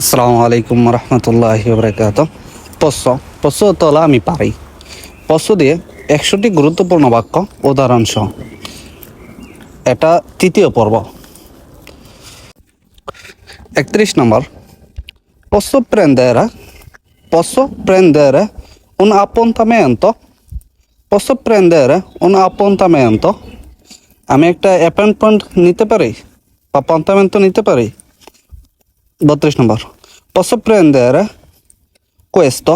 আসসালামু আলাইকুম রহমতুল্লাহি ওবরাকাত। পশ্চ তলা আমি পারি। পশ্চ দিয়ে 100টি গুরুত্বপূর্ণ বাক্য উদাহরণ সহ। এটা তৃতীয় পর্ব। 31 নম্বর। Posso prendere un appuntamento? Posso prendere un appuntamento? আমি একটা অ্যাপয়েন্টমেন্ট নিতে পারি বা appuntamento নিতে পারি। 32 নম্বর। Posso prendere questo?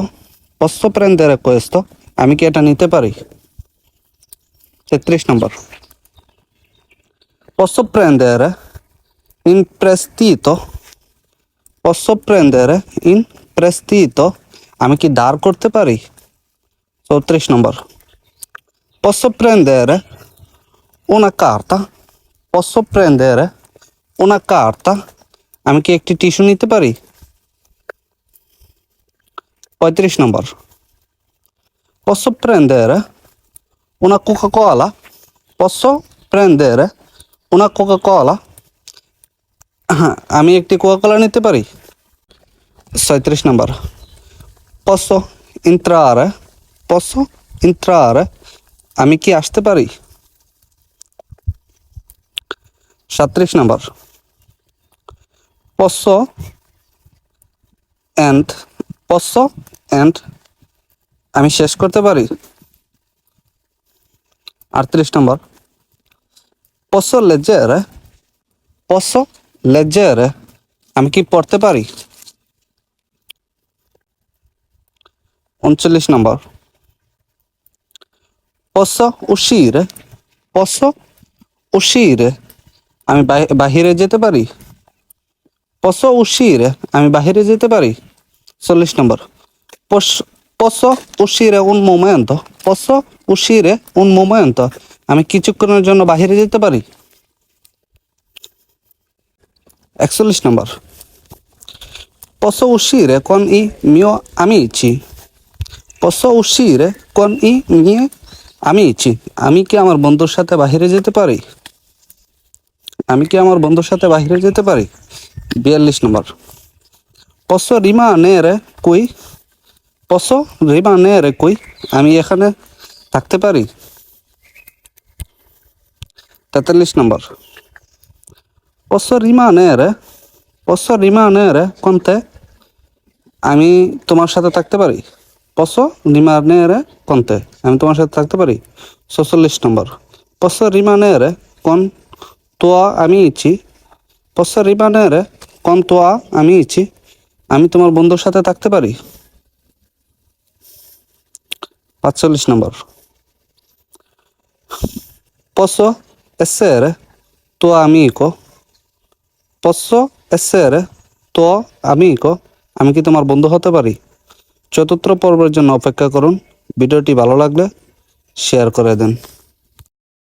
Posso prendere questo? আমি কি এটা নিতে পারি? 33 নম্বর। Posso prendere in prestito? Posso prendere in prestito? আমি কি ধার করতে পারি? 34 নম্বর। Posso prendere una carta? Posso prendere una carta? আমি কি একটি টিস্যু নিতে পারি? 35 নম্বর। Posso prendere una Coca-Cola? Posso prendere una Coca-Cola? আমি একটি কোকা-কোলা নিতে পারি? 36 নম্বর। Posso entrare? Posso entrare? আমি কি আসতে পারি? 37 নম্বর। Posso and আমি শেষ করতে পারি? 38 নম্বর। Posso leggere? Posso leggere? আমি কি পড়তে পারি? 39 নম্বর। Posso uscire? Posso uscire? আমি বাহিরে যেতে পারি? Posso uscire? আমি বাহিরে যেতে পারি? 40 নম্বর। Posso uscire un momento? Posso uscire un momento? আমি কিছুক্ষণের জন্য বাহিরে যেতে পারি? 41 নম্বর। Posso uscire con i miei amici? Posso uscire con i miei amici? আমি কি আমার বন্ধুর সাথে বাহিরে যেতে পারি? আমি কি আমার বন্ধুর সাথে বাহিরে যেতে পারি? 42 নম্বর। Posso rimanere qui? Posso rimanere qui? আমি এখানে থাকতে পারি? 43 নম্বর। Posso rimanere con te? আমি তোমার সাথে থাকতে পারি? Posso rimanere con te? আমি তোমার সাথে থাকতে পারি? 44 নম্বর। Posso rimanere con tua amici? Posso rimanere con tua amici? আমি তোমার বন্ধুর সাথে থাকতে পারি? 45 নম্বর। Posso essere tuo amico? Posso essere tuo amico? আমি কি তোমার বন্ধু হতে পারি? চতুর্থ পর্বের জন্য অপেক্ষা করুন। ভিডিওটি ভালো লাগলে শেয়ার করে দেন।